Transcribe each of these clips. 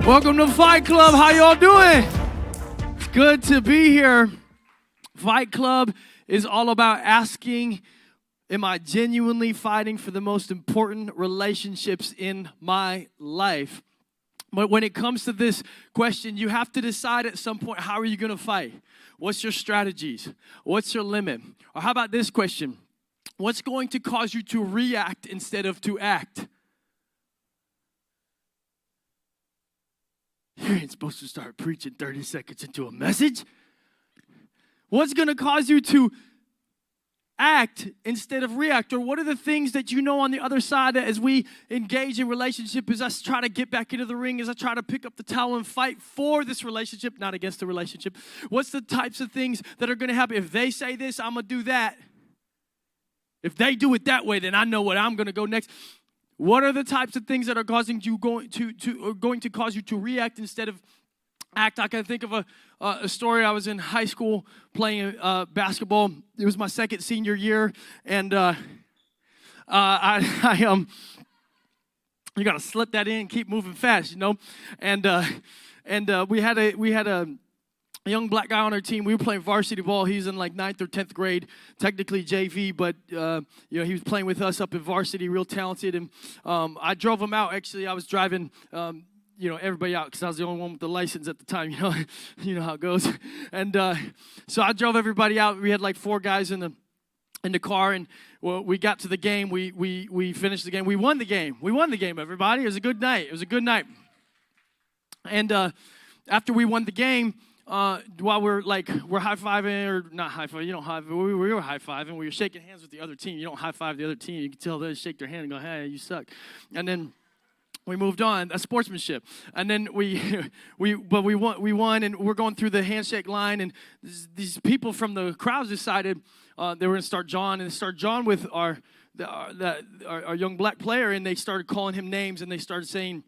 Welcome to Fight Club. How y'all doing? It's good to be here. Fight Club is all about asking, am I genuinely fighting for the most important relationships in my life? But when it comes to this question, you have to decide at some point, how are you going to fight? What's your strategies? What's your limit? Or how about this question? What's going to cause you to react instead of to act? You ain't supposed to start preaching 30 seconds into a message. What's going to cause you to act instead of react? Or what are the things that you know on the other side that as we engage in relationship, as I try to get back into the ring, as I try to pick up the towel and fight for this relationship, not against the relationship, what's the types of things that are going to happen? If they say this, I'm going to do that. If they do it that way, then I know what I'm going to go next. What are the types of things that are going to cause you to react instead of act? I can think of a story. I was in high school playing basketball. It was my second senior year, and you got to slip that in, keep moving fast, you know. And we had a young black guy on our team. We were playing varsity ball. He's in like 9th or 10th grade, technically JV, but he was playing with us up in varsity, real talented. And I drove him out. Actually, I was driving everybody out because I was the only one with the license at the time. You know how it goes. And so I drove everybody out. We had like 4 guys in the car, and we got to the game. We finished the game. We won the game. Everybody. It was a good night. And after we won the game, while we're high-fiving, or not high-fiving, you don't high-five, we were high-fiving, we were shaking hands with the other team. You don't high-five the other team. You can tell they shake their hand and go, hey, you suck. And then we moved on. That's sportsmanship. And then we won, and we're going through the handshake line, and these people from the crowds decided they were going to start John with our young black player, and they started calling him names, and they started saying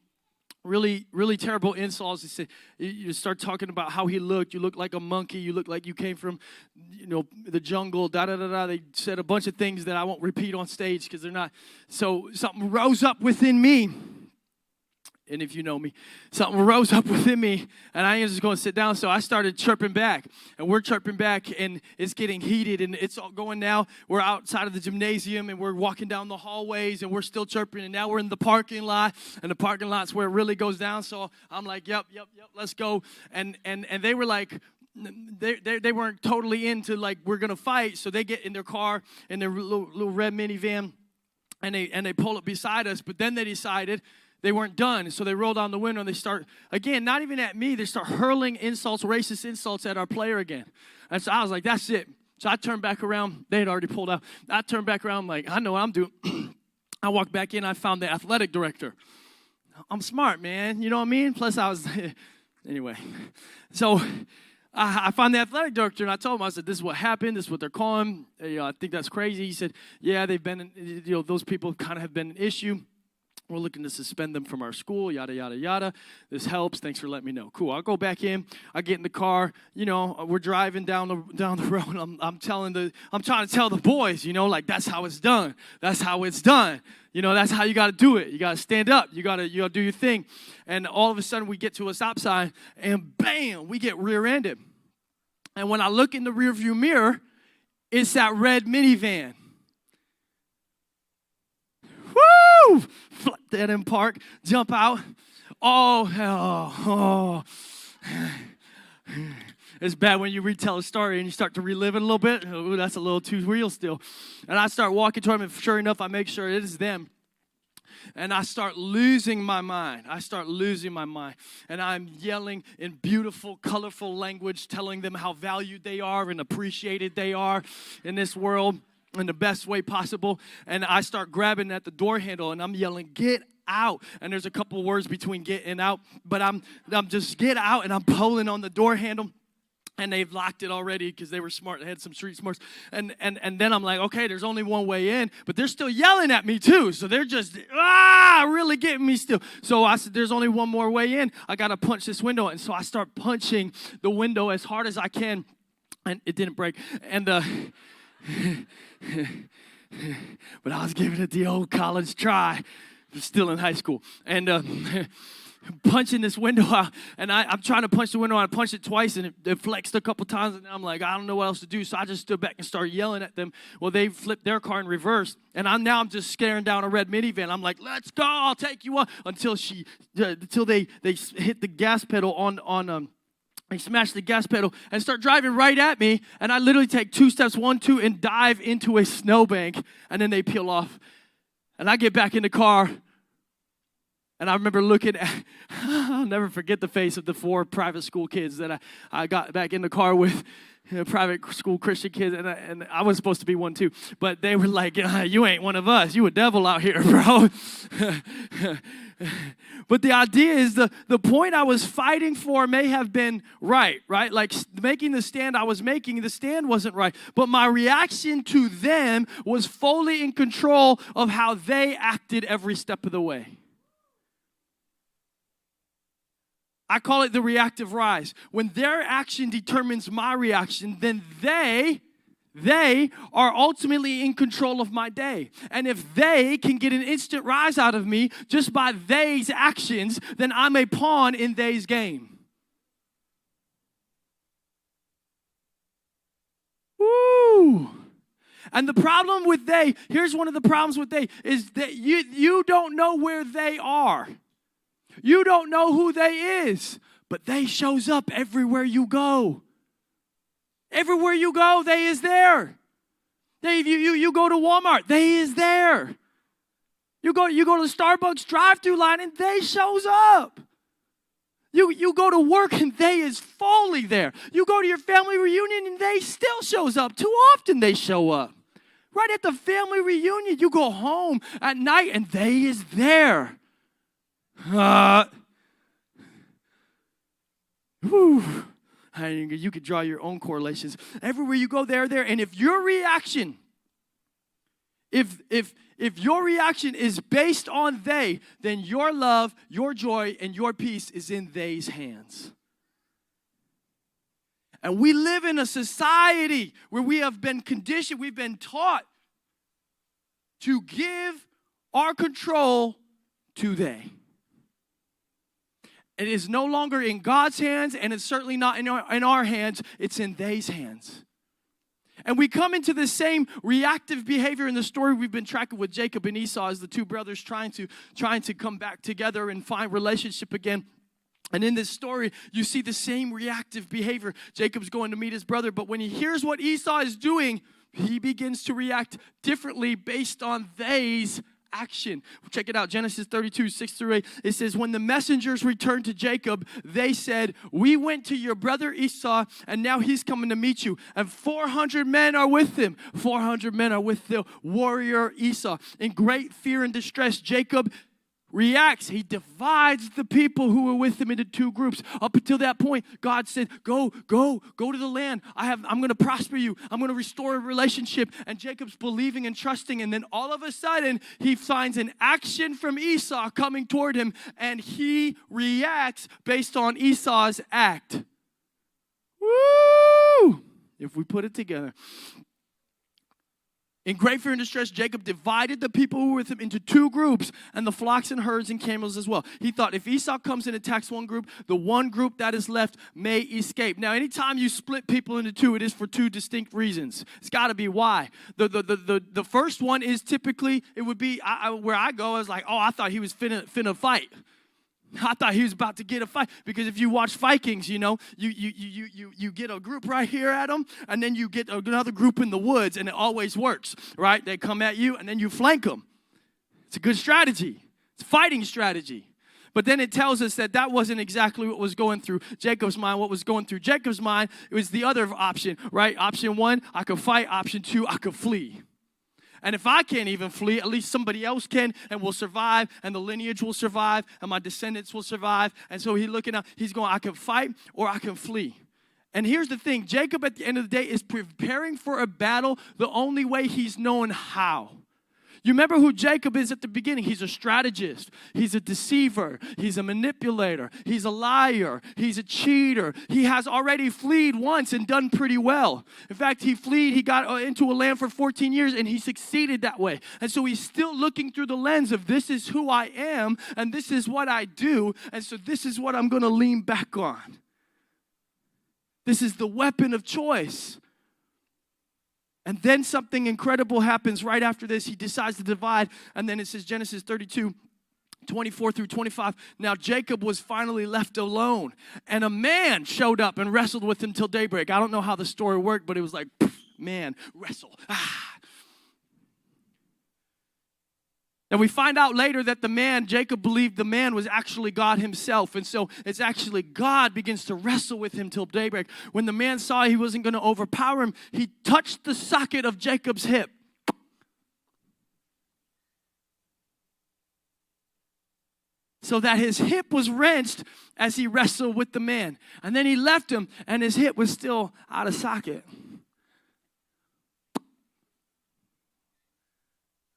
really, really terrible insults. They said, you start talking about how he looked. You look like a monkey. You look like you came from, the jungle. Da-da-da-da. They said a bunch of things that I won't repeat on stage because they're not. So something rose up within me. And if you know me, something rose up within me, and I was just going to sit down. So I started chirping back, and we're chirping back, and it's getting heated, and it's all going now. We're outside of the gymnasium, and we're walking down the hallways, and we're still chirping, and now we're in the parking lot, and the parking lot's where it really goes down. So I'm like, yep, let's go. And they were like, they weren't totally into like we're gonna fight. So they get in their car in their little red minivan, and they pull up beside us. But then they decided they weren't done, so they roll down the window, and they start, again, not even at me, they start hurling insults, racist insults at our player again. And so I was like, that's it. So I turned back around. They had already pulled out. I turned back around, I'm like, I know what I'm doing. I walked back in. I found the athletic director. I'm smart, man. You know what I mean? Plus, I was, anyway. So I found the athletic director, and I told him, I said, this is what happened. This is what they're calling. I think that's crazy. He said, yeah, they've been, those people kind of have been an issue. We're looking to suspend them from our school, yada, yada, yada. This helps. Thanks for letting me know. Cool. I'll go back in. I get in the car. We're driving down the road. I'm trying to tell the boys, like that's how it's done. That's how it's done. That's how you got to do it. You got to stand up. You got to do your thing. And all of a sudden we get to a stop sign, and bam, we get rear-ended. And when I look in the rearview mirror, it's that red minivan. Woo! Dead end park, jump out. Oh, hell. It's bad when you retell a story and you start to relive it a little bit. Oh, that's a little too real still. And I start walking toward them, and sure enough, I make sure it is them. And I start losing my mind. And I'm yelling in beautiful, colorful language, telling them how valued they are and appreciated they are in this world in the best way possible. And I start grabbing at the door handle, and I'm yelling, get out. And there's a couple words between get and out, but I'm just get out, and I'm pulling on the door handle. And they've locked it already because they were smart. They had some street smarts. And then I'm like, okay, there's only one way in. But they're still yelling at me too. So they're just, really getting me still. So I said, there's only one more way in. I got to punch this window. And so I start punching the window as hard as I can. And it didn't break. And but I was giving it the old college try. Still in high school. And punching this window out, and I'm trying to punch the window out. I punched it twice, and it flexed a couple times, and I'm like, I don't know what else to do, so I just stood back and started yelling at them. Well, they flipped their car in reverse, and I'm just staring down a red minivan. I'm like, let's go, I'll take you on, until they hit the gas pedal on they smash the gas pedal and start driving right at me, and I literally take 2 steps, 1, 2, and dive into a snowbank, and then they peel off. And I get back in the car, and I remember looking at, I'll never forget the face of the 4 private school kids that I got back in the car with, private school Christian kids, and I was supposed to be one too, but they were like, you ain't one of us, you a devil out here, bro. But the idea is the point I was fighting for may have been right? Like making the stand I was making, the stand wasn't right. But my reaction to them was fully in control of how they acted every step of the way. I call it the reactive rise. When their action determines my reaction, then they are ultimately in control of my day. And if they can get an instant rise out of me just by they's actions, then I'm a pawn in they's game. Woo! And the problem with here's one of the problems with is that you don't know where they are. You don't know who they is, but they shows up everywhere you go. Everywhere you go, they is there. You go to Walmart, they is there. You go to the Starbucks drive-thru line, and they shows up. You go to work, and they is fully there. You go to your family reunion, and they still shows up. Too often they show up. Right at the family reunion, you go home at night, and they is there. You could draw your own correlations. Everywhere you go, they're there. And if your reaction, if your reaction is based on they, then your love, your joy, and your peace is in they's hands. And we live in a society where we have been conditioned, we've been taught to give our control to they. It is no longer in God's hands, and it's certainly not in our hands. It's in they's hands. And we come into the same reactive behavior in the story we've been tracking with Jacob and Esau as the 2 brothers trying to come back together and find relationship again. And in this story, you see the same reactive behavior. Jacob's going to meet his brother, but when he hears what Esau is doing, he begins to react differently based on they's action. Check it out, Genesis 32, 6-8. It says, when the messengers returned to Jacob, they said, we went to your brother Esau, and now he's coming to meet you. And 400 men are with him. 400 men are with the warrior Esau. In great fear and distress, Jacob reacts. He divides the people who were with him into 2 groups. Up until that point, God said, go to the land. I'm going to prosper you. I'm going to restore a relationship. And Jacob's believing and trusting. And then all of a sudden, he finds an action from Esau coming toward him. And he reacts based on Esau's act. Woo! If we put it together. In great fear and distress, Jacob divided the people who were with him into 2 groups, and the flocks and herds and camels as well. He thought if Esau comes and attacks one group, the one group that is left may escape. Now, anytime you split people into 2, it is for 2 distinct reasons. It's got to be why. The first one is typically, it would be, where I go, I was like, I thought he was finna fight. I thought he was about to get a fight, because if you watch Vikings, you get a group right here at them, and then you get another group in the woods, and it always works, right? They come at you, and then you flank them. It's a good strategy. It's a fighting strategy. But then it tells us that wasn't exactly what was going through Jacob's mind. What was going through Jacob's mind, it was the other option, right? Option 1, I could fight. Option 2, I could flee. And if I can't even flee, at least somebody else can and will survive, and the lineage will survive, and my descendants will survive. And so he's going, I can fight or I can flee. And here's the thing, Jacob at the end of the day is preparing for a battle the only way he's known how. You remember who Jacob is at the beginning. He's a strategist. He's a deceiver. He's a manipulator. He's a liar. He's a cheater. He has already fled once and done pretty well. In fact, he got into a land for 14 years and he succeeded that way. And so he's still looking through the lens of this is who I am and this is what I do. And so this is what I'm going to lean back on. This is the weapon of choice. And then something incredible happens right after this. He decides to divide. And then it says Genesis 32, 24 through 25. Now Jacob was finally left alone. And a man showed up and wrestled with him till daybreak. I don't know how the story worked, but it was like, man, wrestle. And we find out later that Jacob believed the man was actually God himself. And so it's actually God begins to wrestle with him till daybreak. When the man saw he wasn't going to overpower him, he touched the socket of Jacob's hip. So that his hip was wrenched as he wrestled with the man. And then he left him and his hip was still out of socket.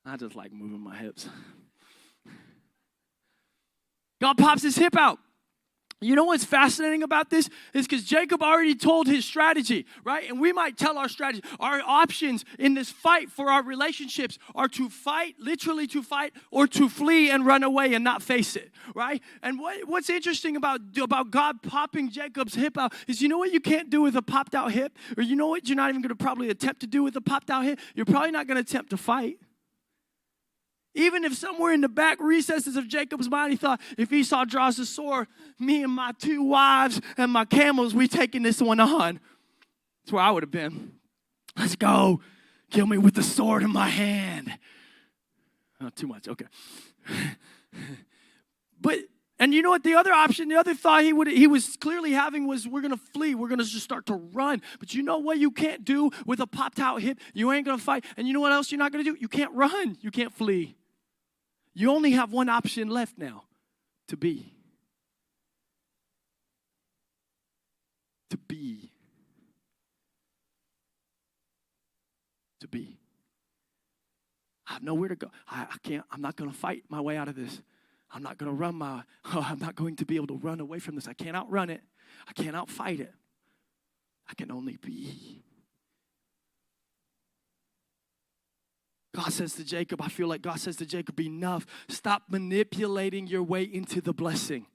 I just like moving my hips. God pops his hip out. You know what's fascinating about this? Is because Jacob already told his strategy, right? And we might tell our strategy. Our options in this fight for our relationships are to fight, literally to fight, or to flee and run away and not face it, right? And what's interesting about God popping Jacob's hip out is you know what you can't do with a popped out hip? Or you know what you're not even going to probably attempt to do with a popped out hip? You're probably not going to attempt to fight. Even if somewhere in the back recesses of Jacob's mind, he thought, if Esau draws the sword, me and my 2 wives and my camels, we taking this one on. That's where I would have been. Let's go. Kill me with the sword in my hand. Oh, too much. Okay. And you know what? The other option, the other thought he was clearly having was we're going to flee. We're going to just start to run. But you know what you can't do with a popped out hip? You ain't going to fight. And you know what else you're not going to do? You can't run. You can't flee. You only have one option left now, to be. To be. To be. I have nowhere to go. I can't, I'm not going to fight my way out of this. I'm not going to I'm not going to be able to run away from this. I can't outrun it. I can't outfight it. I can only be. God says to Jacob, I feel like God says to Jacob, enough. Stop manipulating your way into the blessing.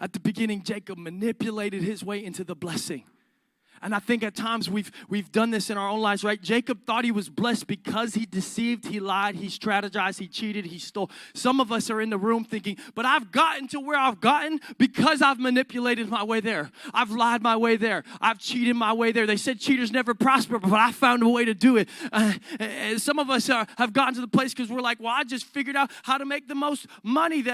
At the beginning, Jacob manipulated his way into the blessing. And I think at times we've done this in our own lives, right? Jacob thought he was blessed because he deceived, he lied, he strategized, he cheated, he stole. Some of us are in the room thinking, but I've gotten to where I've gotten because I've manipulated my way there. I've lied my way there. I've cheated my way there. They said cheaters never prosper, but I found a way to do it. Some of us have gotten to the place because we're like, well, I just figured out how to make the most money,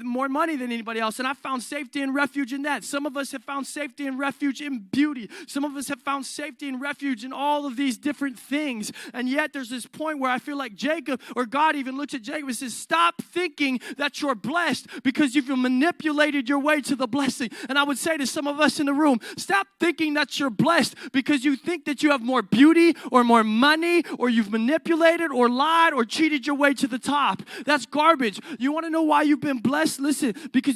more money than anybody else, and I found safety and refuge in that. Some of us have found safety and refuge in beauty. Some of us have found safety and refuge in all of these different things. And yet there's this point where I feel like Jacob, or God even looks at Jacob and says, stop thinking that you're blessed because you've manipulated your way to the blessing. And I would say to some of us in the room, stop thinking that you're blessed because you think that you have more beauty or more money or you've manipulated or lied or cheated your way to the top. That's garbage. You want to know why you've been blessed? Listen, because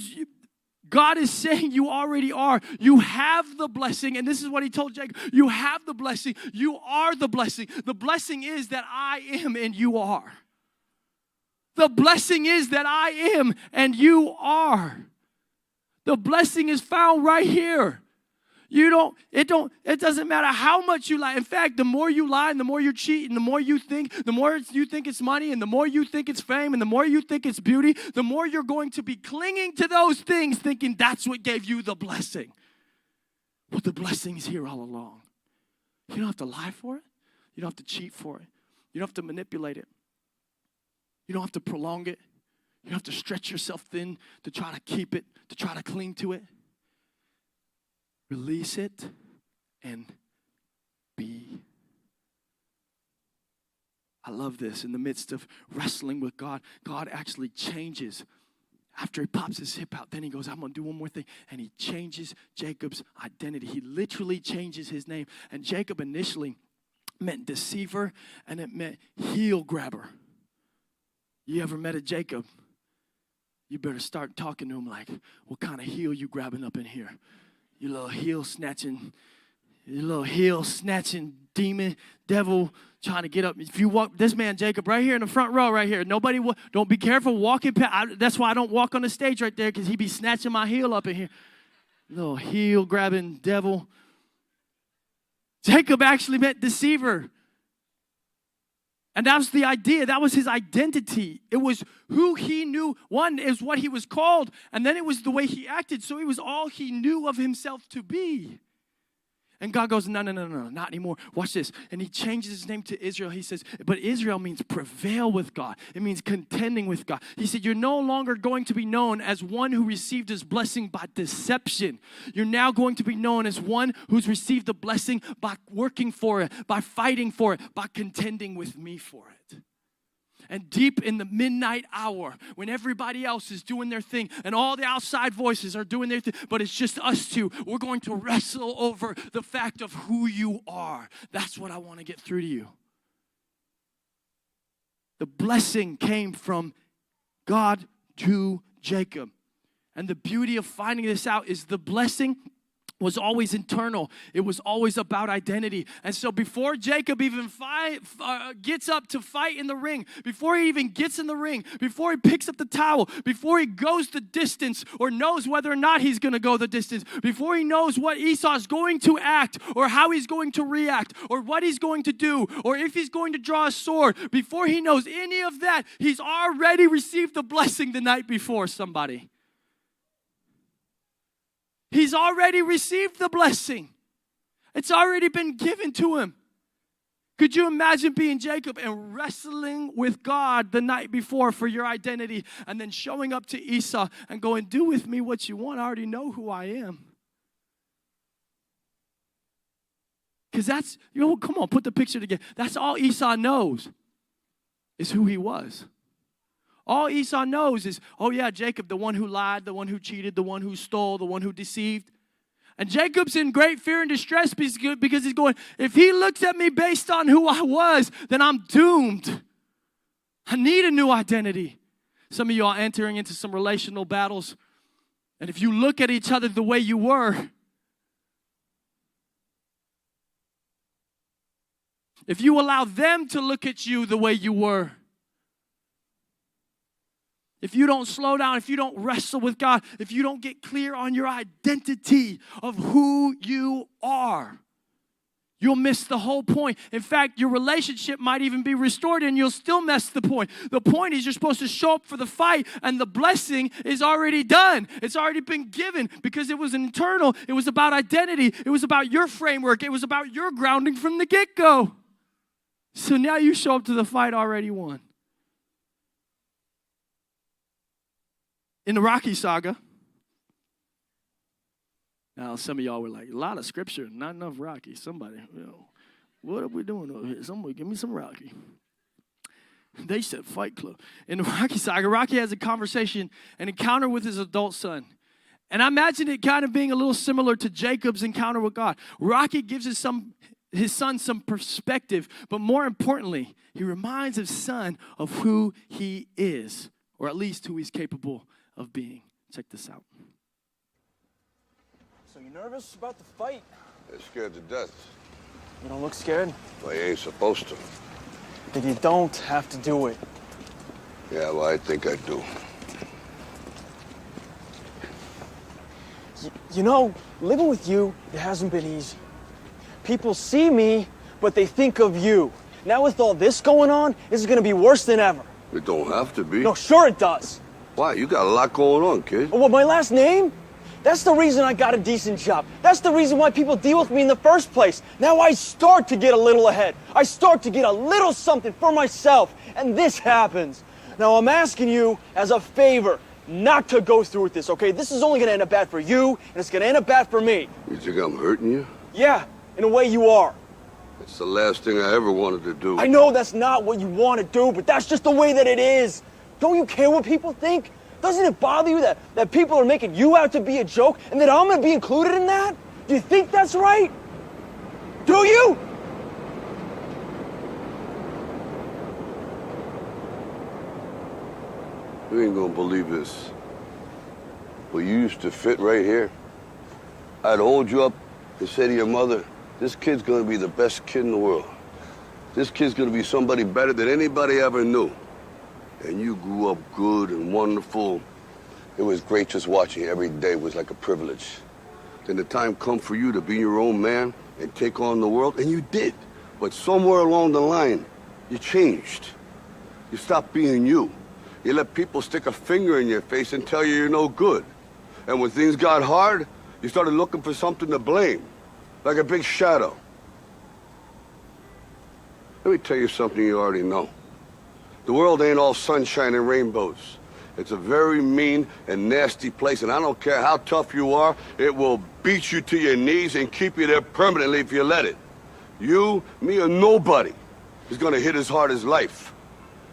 God is saying you already are. You have the blessing. And this is what he told Jacob. You have the blessing. You are the blessing. The blessing is that I am and you are. The blessing is that I am and you are. The blessing is found right here. It doesn't matter how much you lie. In fact, the more you lie and the more you cheat and the more you think it's money and the more you think it's fame and the more you think it's beauty, the more you're going to be clinging to those things thinking that's what gave you the blessing. But the blessing is here all along. You don't have to lie for it. You don't have to cheat for it. You don't have to manipulate it. You don't have to prolong it. You don't have to stretch yourself thin to try to keep it, to try to cling to it. Release it and be. I love this. In the midst of wrestling with God, God actually changes. After he pops his hip out, then he goes, I'm going to do one more thing. And he changes Jacob's identity. He literally changes his name. And Jacob initially, meant deceiver, and it meant heel grabber. You ever met a Jacob? You better start talking to him like, what kind of heel you grabbing up in here? You little heel snatching demon, devil trying to get up. If you walk, this man Jacob right here in the front row right here, nobody, don't be careful walking past. That's why I don't walk on the stage right there, because he be snatching my heel up in here. Little heel grabbing devil. Jacob actually meant deceiver. And that was the idea. That was his identity. It was who he knew. One is what he was called, and then it was the way he acted. So it was all he knew of himself to be. And God goes, no, not anymore. Watch this. And he changes his name to Israel. He says, but Israel means prevail with God. It means contending with God. He said, you're no longer going to be known as one who received his blessing by deception. You're now going to be known as one who's received the blessing by working for it, by fighting for it, by contending with me for it. And deep in the midnight hour, when everybody else is doing their thing and all the outside voices are doing their thing, but it's just us two, we're going to wrestle over the fact of who you are. That's what I want to get through to you. The blessing came from God to Jacob. And the beauty of finding this out is the blessing was always internal. It was always about identity. And so before Jacob even gets up to fight in the ring, before he even gets in the ring, before he picks up the towel, before he goes the distance or knows whether or not he's going to go the distance, before he knows what Esau's going to act or how he's going to react or what he's going to do or if he's going to draw a sword, before he knows any of that, he's already received the blessing the night before, somebody. He's already received the blessing. It's already been given to him. Could you imagine being Jacob and wrestling with God the night before for your identity and then showing up to Esau and going, do with me what you want. I already know who I am. Because that's, come on, put the picture together. That's all Esau knows is who he was. All Esau knows is, oh yeah, Jacob, the one who lied, the one who cheated, the one who stole, the one who deceived. And Jacob's in great fear and distress because he's going, if he looks at me based on who I was, then I'm doomed. I need a new identity. Some of you are entering into some relational battles. And if you look at each other the way you were, if you allow them to look at you the way you were, if you don't slow down, if you don't wrestle with God, if you don't get clear on your identity of who you are, you'll miss the whole point. In fact, your relationship might even be restored and you'll still miss the point. The point is you're supposed to show up for the fight and the blessing is already done. It's already been given because it was internal. It was about identity. It was about your framework. It was about your grounding from the get-go. So now you show up to the fight already won. In the Rocky saga, now some of y'all were like, a lot of scripture, not enough Rocky. Somebody, what are we doing over here? Somebody give me some Rocky. They said Fight Club. In the Rocky saga, Rocky has a conversation, an encounter with his adult son. And I imagine it kind of being a little similar to Jacob's encounter with God. Rocky gives his son some perspective, but more importantly, he reminds his son of who he is, or at least who he's capable of being. Check this out. So you nervous about the fight? I'm scared to death. You don't look scared? Well, you ain't supposed to. Then you don't have to do it. Yeah, well, I think I do. You know, living with you, it hasn't been easy. People see me, but they think of you. Now with all this going on, this is going to be worse than ever. It don't have to be. No, sure it does. Why? You got a lot going on, kid. Well, my last name? That's the reason I got a decent job. That's the reason why people deal with me in the first place. Now I start to get a little ahead. I start to get a little something for myself. And this happens. Now I'm asking you as a favor not to go through with this, okay? This is only going to end up bad for you, and it's going to end up bad for me. You think I'm hurting you? Yeah, in a way you are. It's the last thing I ever wanted to do. I know that's not what you want to do, but that's just the way that it is. Don't you care what people think? Doesn't it bother you that people are making you out to be a joke and that I'm going to be included in that? Do you think that's right? Do you? You ain't gonna believe this. But you used to fit right here. I'd hold you up and say to your mother, this kid's gonna be the best kid in the world. This kid's gonna be somebody better than anybody ever knew. And you grew up good and wonderful. It was great just watching you every day. It was like a privilege. Then the time come for you to be your own man and take on the world, and you did. But somewhere along the line, you changed. You stopped being you. You let people stick a finger in your face and tell you you're no good. And when things got hard, you started looking for something to blame, like a big shadow. Let me tell you something you already know. The world ain't all sunshine and rainbows. It's a very mean and nasty place, and I don't care how tough you are, it will beat you to your knees and keep you there permanently if you let it. You, me, or nobody is gonna hit as hard as life.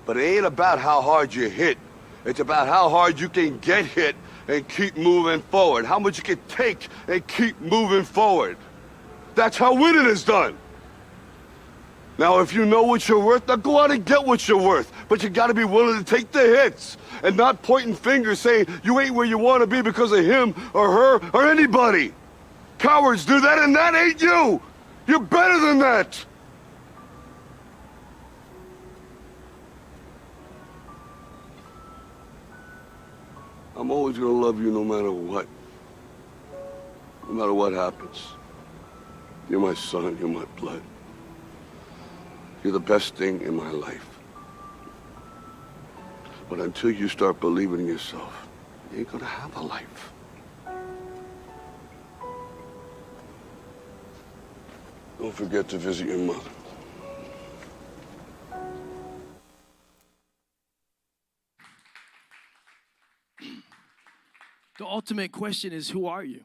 But it ain't about how hard you hit. It's about how hard you can get hit and keep moving forward. How much you can take and keep moving forward. That's how winning is done. Now, if you know what you're worth, now go out and get what you're worth. But you gotta be willing to take the hits and not pointing fingers saying you ain't where you wanna be because of him or her or anybody. Cowards do that, and that ain't you. You're better than that. I'm always gonna love you no matter what. No matter what happens. You're my son, you're my blood. You're the best thing in my life. But until you start believing in yourself, you ain't gonna have a life. Don't forget to visit your mother. The ultimate question is, who are you?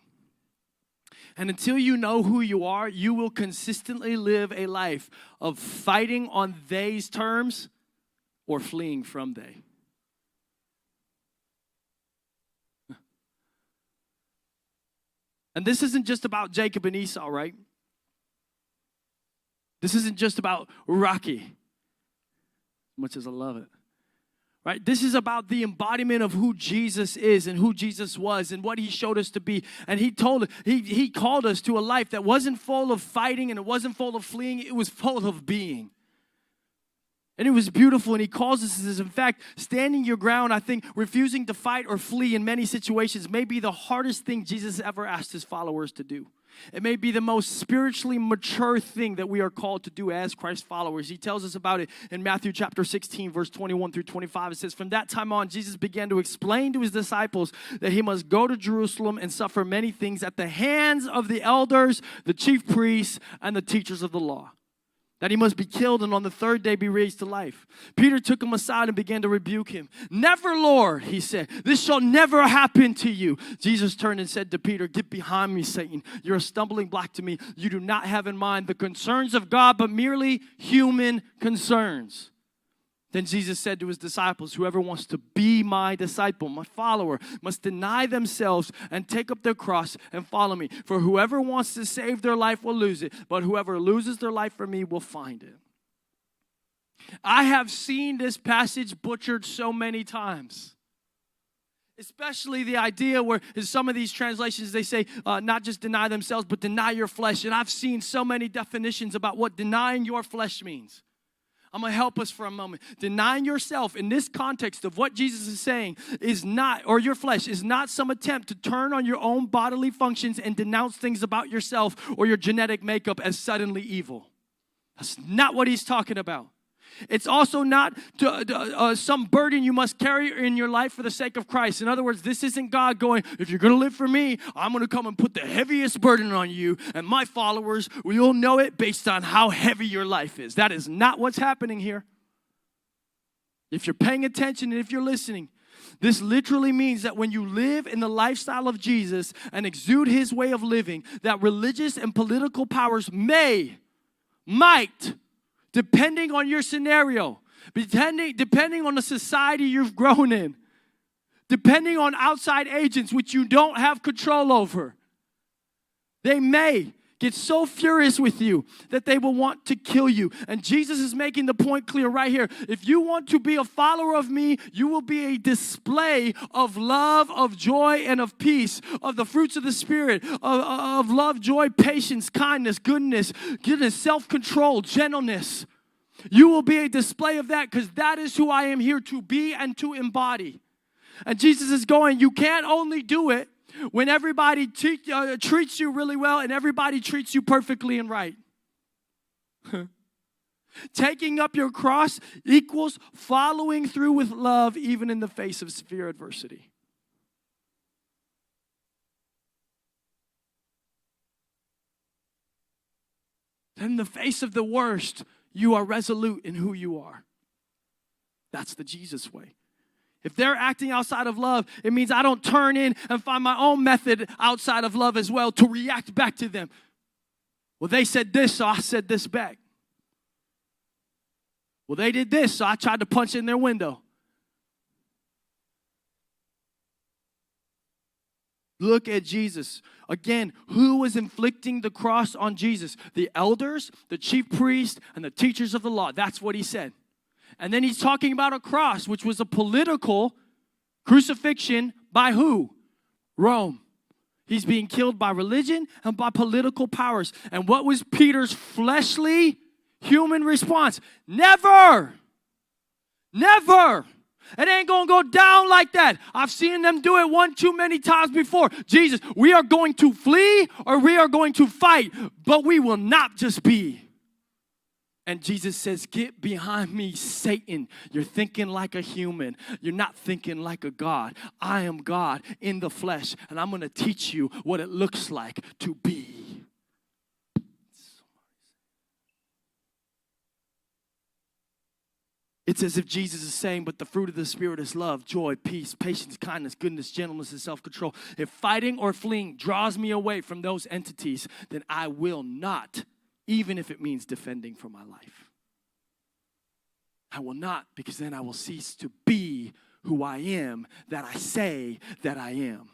And until you know who you are, you will consistently live a life of fighting on they's terms or fleeing from they. And this isn't just about Jacob and Esau, right? This isn't just about Rocky, as much as I love it. Right? This is about the embodiment of who Jesus is and who Jesus was and what he showed us to be. And he called us to a life that wasn't full of fighting and it wasn't full of fleeing. It was full of being. And it was beautiful, and he calls us this. In fact, standing your ground, I think refusing to fight or flee in many situations may be the hardest thing Jesus ever asked his followers to do. It may be the most spiritually mature thing that we are called to do as Christ followers. He tells us about it in Matthew chapter 16, verse 21 through 25. It says, from that time on, Jesus began to explain to his disciples that he must go to Jerusalem and suffer many things at the hands of the elders, the chief priests, and the teachers of the law. That he must be killed and on the third day be raised to life. Peter took him aside and began to rebuke him. Never, Lord, he said, this shall never happen to you. Jesus turned and said to Peter, get behind me, Satan. You're a stumbling block to me. You do not have in mind the concerns of God, but merely human concerns. Then Jesus said to his disciples, whoever wants to be my disciple, my follower, must deny themselves and take up their cross and follow me. For whoever wants to save their life will lose it, but whoever loses their life for me will find it. I have seen this passage butchered so many times. Especially the idea where in some of these translations they say not just deny themselves, but deny your flesh. And I've seen so many definitions about what denying your flesh means. I'm going to help us for a moment. Denying yourself in this context of what Jesus is saying is not, or your flesh, is not some attempt to turn on your own bodily functions and denounce things about yourself or your genetic makeup as suddenly evil. That's not what he's talking about. It's also not some burden you must carry in your life for the sake of Christ. In other words, this isn't God going, if you're going to live for me, I'm going to come and put the heaviest burden on you, and my followers will know it based on how heavy your life is. That is not what's happening here. If you're paying attention and if you're listening, this literally means that when you live in the lifestyle of Jesus and exude his way of living, that religious and political powers might, depending on your scenario, depending on the society you've grown in, depending on outside agents which you don't have control over, they may get so furious with you that they will want to kill you. And Jesus is making the point clear right here. If you want to be a follower of me, you will be a display of love, of joy, and of peace, of the fruits of the Spirit, of love, joy, patience, kindness, goodness, self-control, gentleness. You will be a display of that because that is who I am here to be and to embody. And Jesus is going, you can't only do it when everybody treats you really well and everybody treats you perfectly and right. Taking up your cross equals following through with love even in the face of severe adversity. In the face of the worst, you are resolute in who you are. That's the Jesus way. If they're acting outside of love, it means I don't turn in and find my own method outside of love as well to react back to them. Well, they said this, so I said this back. Well, they did this, so I tried to punch in their window. Look at Jesus. Again, who was inflicting the cross on Jesus? The elders, the chief priests, and the teachers of the law. That's what he said. And then he's talking about a cross, which was a political crucifixion by who? Rome. He's being killed by religion and by political powers. And what was Peter's fleshly human response? Never! Never! It ain't going to go down like that. I've seen them do it one too many times before. Jesus, we are going to flee or we are going to fight, but we will not just be. And Jesus says, get behind me, Satan. You're thinking like a human. You're not thinking like a God. I am God in the flesh, and I'm going to teach you what it looks like to be. It's as if Jesus is saying, but the fruit of the Spirit is love, joy, peace, patience, kindness, goodness, gentleness, and self-control. If fighting or fleeing draws me away from those entities, then I will not, even if it means defending for my life. I will not, because then I will cease to be who I am, that I say that I am.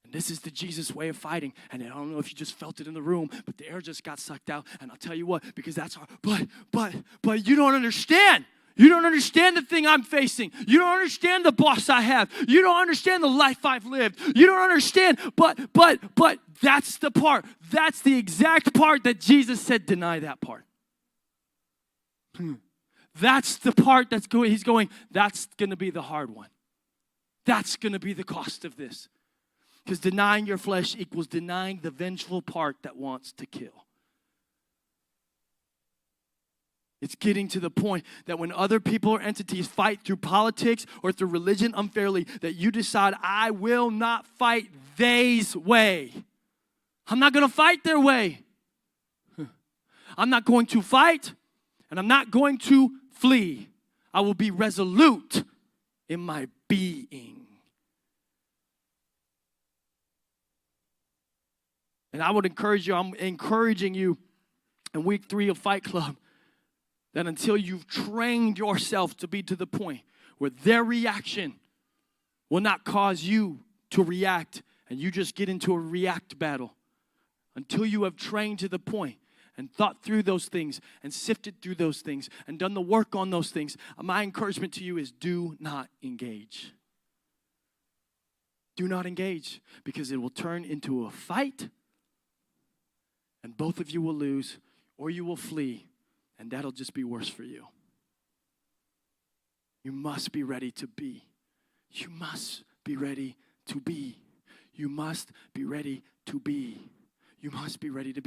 And this is the Jesus way of fighting. And I don't know if you just felt it in the room, but the air just got sucked out. And I'll tell you what, because that's hard. But you don't understand. You don't understand the thing I'm facing. You don't understand the boss I have. You don't understand the life I've lived. You don't understand, but that's the part. That's the exact part that Jesus said, deny that part. That's the part that's going, he's going, that's going to be the hard one. That's going to be the cost of this. Because denying your flesh equals denying the vengeful part that wants to kill. It's getting to the point that when other people or entities fight through politics or through religion unfairly, that you decide, I will not fight they's way. I'm not going to fight their way. I'm not going to fight, and I'm not going to flee. I will be resolute in my being. And I would encourage you, I'm encouraging you in week 3 of Fight Club, that until you've trained yourself to be to the point where their reaction will not cause you to react and you just get into a react battle. Until you have trained to the point and thought through those things and sifted through those things and done the work on those things, my encouragement to you is do not engage. Do not engage, because it will turn into a fight and both of you will lose, or you will flee. And that'll just be worse for you. You must be ready to be. You must be ready to be. You must be ready to be. You must be ready to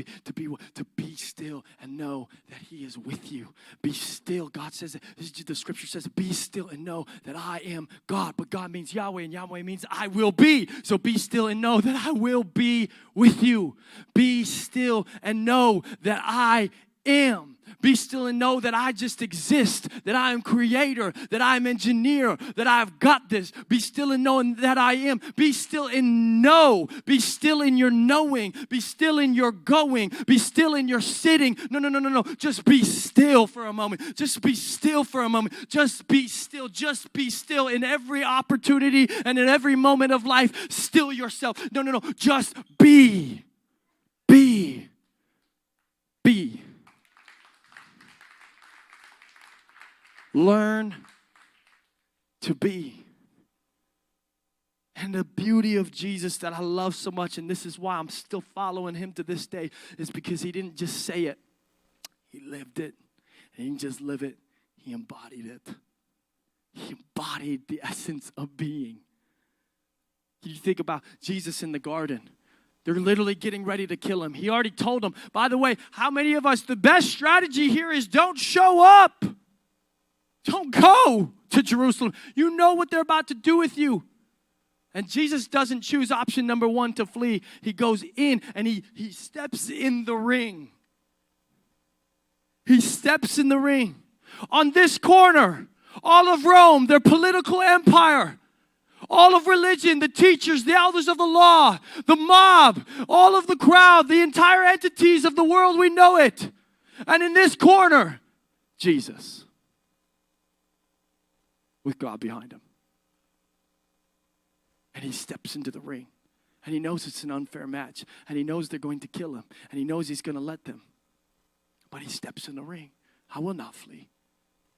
be still and know that he is with you. Be still. God says, the scripture says, be still and know that I am God. But God means Yahweh, and Yahweh means I will be. So be still and know that I will be with you. Be still and know that I am. Be still and know that I just exist, that I am creator, that I am engineer, that I've got this. Be still and know that I am. Be still and know. Be still in your knowing. Be still in your going. Be still in your sitting. No. Just be still for a moment. Just be still for a moment. Just be still. Just be still in every opportunity and in every moment of life. Still yourself. No. Just be. Be. Be. Learn to be. And the beauty of Jesus that I love so much, and this is why I'm still following him to this day, is because he didn't just say it. He lived it. He didn't just live it. He embodied it. He embodied the essence of being. You think about Jesus in the garden. They're literally getting ready to kill him. He already told them, by the way, how many of us, the best strategy here is don't show up. Don't go to Jerusalem. You know what they're about to do with you. And Jesus doesn't choose option number one to flee. He goes in and he steps in the ring. He steps in the ring. On this corner, all of Rome, their political empire, all of religion, the teachers, the elders of the law, the mob, all of the crowd, the entire entities of the world, we know it. And in this corner, Jesus, with God behind him. And he steps into the ring. And he knows it's an unfair match. And he knows they're going to kill him. And he knows he's going to let them. But he steps in the ring. I will not flee.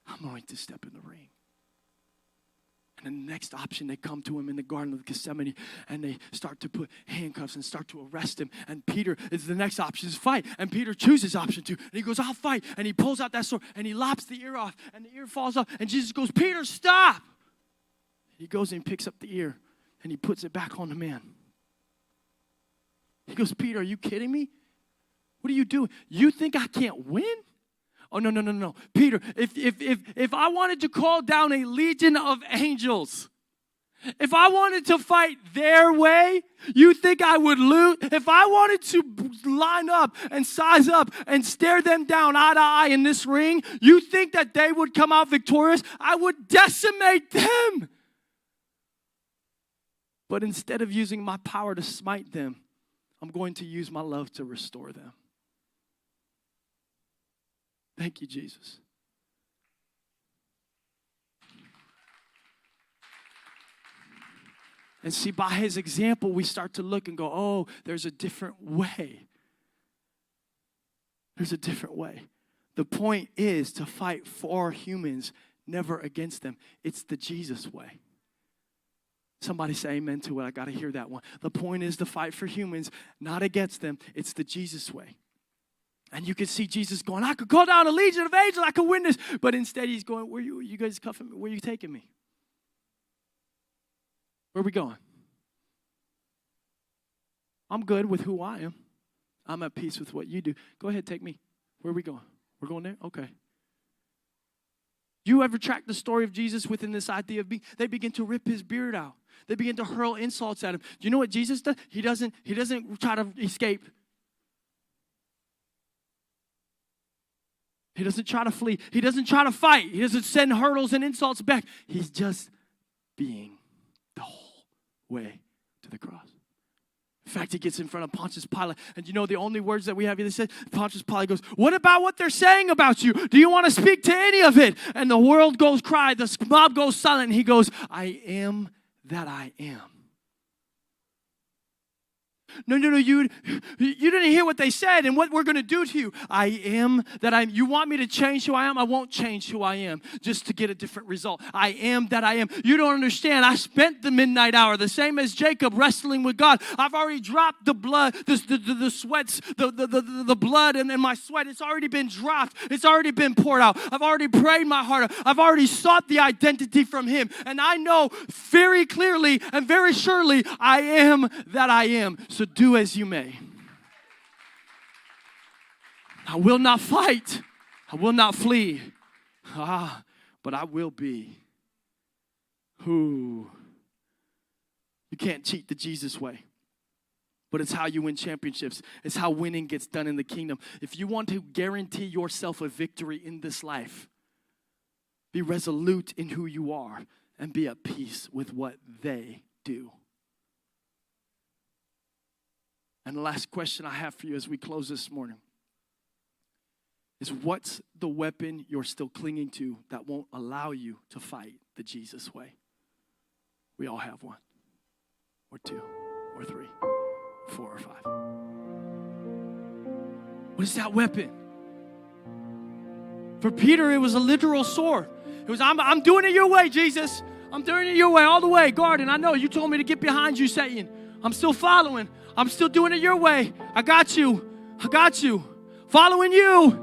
I'm going to step in the ring. And then the next option, they come to him in the Garden of Gethsemane, and they start to put handcuffs and start to arrest him. And Peter, is the next option is fight. And Peter chooses option 2. And he goes, I'll fight. And he pulls out that sword, and he lops the ear off, and the ear falls off. And Jesus goes, Peter, stop. He goes and picks up the ear, and he puts it back on the man. He goes, Peter, are you kidding me? What are you doing? You think I can't win? Oh, no. Peter, if I wanted to call down a legion of angels, if I wanted to fight their way, you think I would lose? If I wanted to line up and size up and stare them down eye to eye in this ring, you think that they would come out victorious? I would decimate them. But instead of using my power to smite them, I'm going to use my love to restore them. Thank you, Jesus. And see, by his example, we start to look and go, oh, there's a different way. There's a different way. The point is to fight for humans, never against them. It's the Jesus way. Somebody say amen to it. I got to hear that one. The point is to fight for humans, not against them. It's the Jesus way. And you can see Jesus going, I could call down a legion of angels, I could win this. But instead he's going, where you guys cuffing me? Where are you taking me? Where are we going? I'm good with who I am. I'm at peace with what you do. Go ahead, take me. Where are we going? We're going there? Okay. You ever track the story of Jesus within this idea of being? They begin to rip his beard out. They begin to hurl insults at him. Do you know what Jesus does? He doesn't try to escape. He doesn't try to flee. He doesn't try to fight. He doesn't send hurdles and insults back. He's just being the whole way to the cross. In fact, he gets in front of Pontius Pilate. And you know the only words that we have here, they said, Pontius Pilate goes, what about what they're saying about you? Do you want to speak to any of it? And the world goes quiet. The mob goes silent. And he goes, I am that I am. No, you didn't hear what they said and what we're going to do to you. I am that I am. You want me to change who I am? I won't change who I am just to get a different result. I am that I am. You don't understand. I spent the midnight hour, the same as Jacob, wrestling with God. I've already dropped the blood, the sweats, the blood and my sweat. It's already been dropped. It's already been poured out. I've already prayed my heart out. I've already sought the identity from him. And I know very clearly and very surely I am that I am. So do as you may. I will not fight. I will not flee. But I will be who. You can't cheat the Jesus way. but it's how you win championships. It's how winning gets done in the kingdom. If you want to guarantee yourself a victory in this life, be resolute in who you are and be at peace with what they do. And the last question I have for you as we close this morning is, what's the weapon you're still clinging to that won't allow you to fight the Jesus way? We all have one, or two, or three, or 4, or 5. What is that weapon? For Peter, it was a literal sword. It was, I'm doing it your way, Jesus. I'm doing it your way, all the way. Garden, I know you told me to get behind you, Satan. I'm still following. I'm still doing it your way. I got you. I got you. Following you.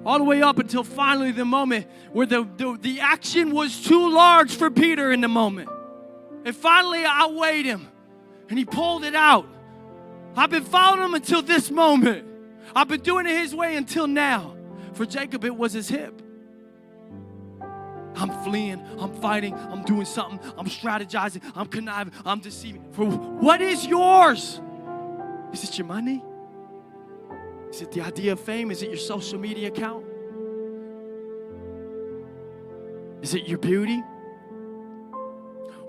All the way up until finally the moment where the action was too large for Peter in the moment. It finally outweighed him. And he pulled it out. I've been following him until this moment. I've been doing it his way until now. For Jacob, it was his hip. I'm fleeing, I'm fighting, I'm doing something, I'm strategizing, I'm conniving, I'm deceiving. For what is yours? Is it your money? Is it the idea of fame? Is it your social media account? Is it your beauty?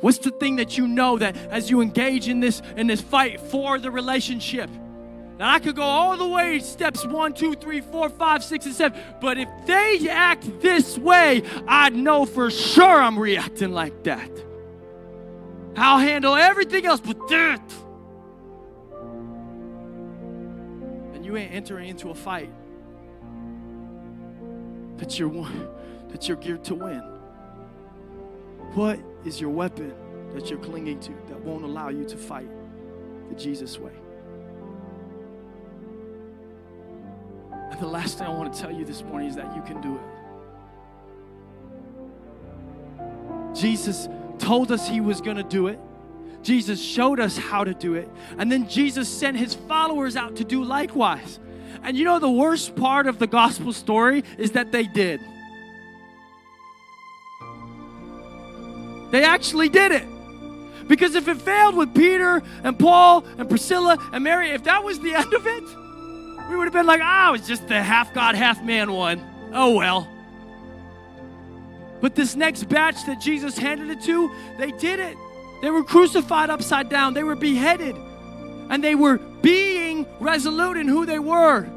What's the thing that you know that as you engage in this fight for the relationship, that I could go all the way steps 1, 2, 3, 4, 5, 6, and 7. But if they act this way, I know for sure I'm reacting like that. I'll handle everything else but that. And you ain't entering into a fight that you're geared to win. What is your weapon that you're clinging to that won't allow you to fight the Jesus way? And the last thing I want to tell you this morning is that you can do it. Jesus told us he was going to do it. Jesus showed us how to do it. And then Jesus sent his followers out to do likewise. And you know the worst part of the gospel story is that they did. They actually did it. Because if it failed with Peter and Paul and Priscilla and Mary, if that was the end of it, we would have been like, it was just the half God, half man one. Oh, well. But this next batch that Jesus handed it to, they did it. They were crucified upside down. They were beheaded. And they were being resolute in who they were.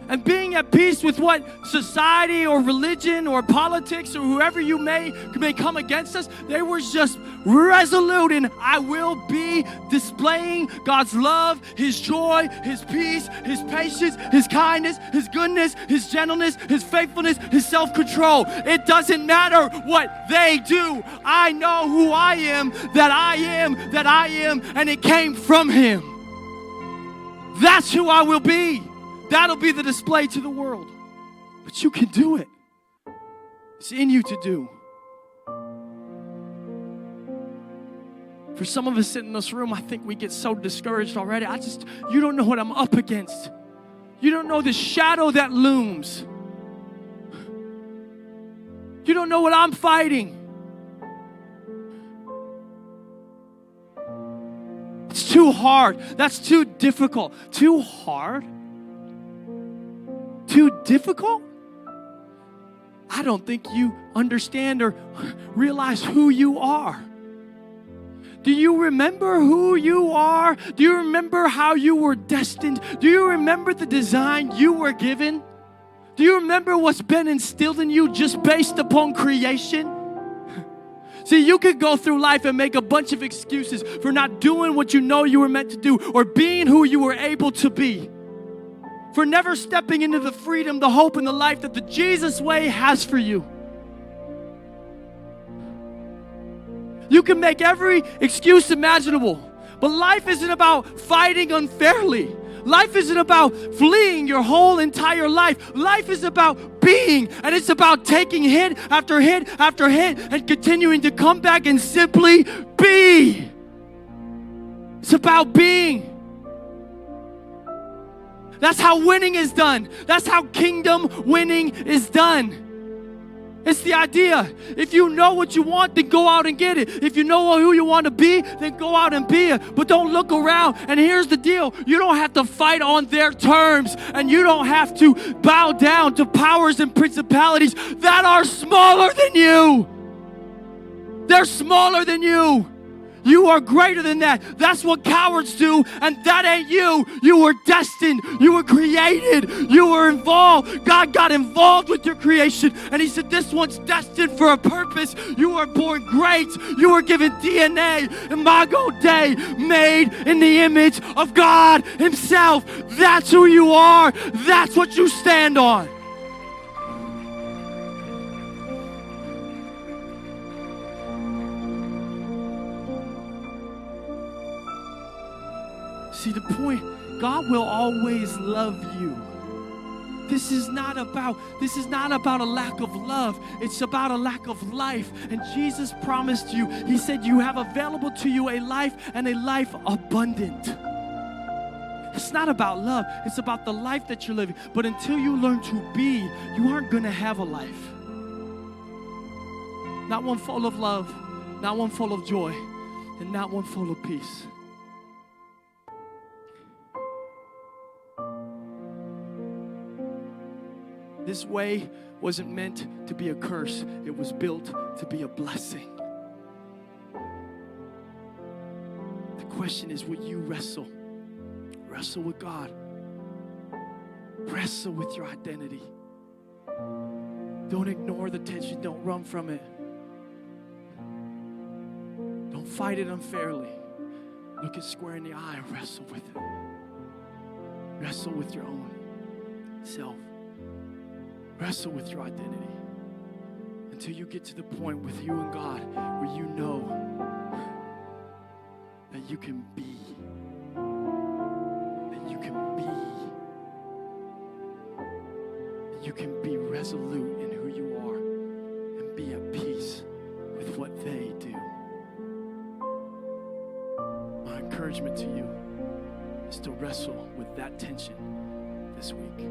And being at peace with what society or religion or politics or whoever you may come against us, they were just resolute in, I will be displaying God's love, his joy, his peace, his patience, his kindness, his goodness, his gentleness, his faithfulness, his self-control. It doesn't matter what they do. I know who I am, and it came from him. That's who I will be. That'll be the display to the world. But you can do it. It's in you to do. For some of us sitting in this room, I think we get so discouraged already. You don't know what I'm up against. You don't know the shadow that looms. You don't know what I'm fighting. It's too hard. That's too difficult. Too hard? Too difficult? I don't think you understand or realize who you are. Do you remember who you are? Do you remember how you were destined? Do you remember the design you were given? Do you remember what's been instilled in you just based upon creation? See, you could go through life and make a bunch of excuses for not doing what you know you were meant to do or being who you were able to be. For never stepping into the freedom, the hope, and the life that the Jesus way has for you. You can make every excuse imaginable, but life isn't about fighting unfairly. Life isn't about fleeing your whole entire life. Life is about being, and it's about taking hit after hit after hit and continuing to come back and simply be. It's about being. That's how winning is done. That's how kingdom winning is done. It's the idea. If you know what you want, then go out and get it. If you know who you want to be, then go out and be it. But don't look around. And here's the deal. You don't have to fight on their terms. And you don't have to bow down to powers and principalities that are smaller than you. They're smaller than you. You are greater than that. That's what cowards do, and that ain't you. You were destined. You were created. You were involved. God got involved with your creation, and he said, this one's destined for a purpose. You were born great. You were given DNA, imago Dei, made in the image of God himself. That's who you are. That's what you stand on. See the point, God will always love you. This is not about a lack of love. It's about a lack of life. And Jesus promised you, he said, you have available to you a life and a life abundant. It's not about love. It's about the life that you're living. But until you learn to be, you aren't going to have a life. Not one full of love, not one full of joy, and not one full of peace. This way wasn't meant to be a curse. It was built to be a blessing. The question is, will you wrestle? Wrestle with God. Wrestle with your identity. Don't ignore the tension. Don't run from it. Don't fight it unfairly. Look it square in the eye and wrestle with it. Wrestle with your own self. Wrestle with your identity until you get to the point with you and God where you know that you can be. That you can be. That you can be resolute in who you are and be at peace with what they do. My encouragement to you is to wrestle with that tension this week.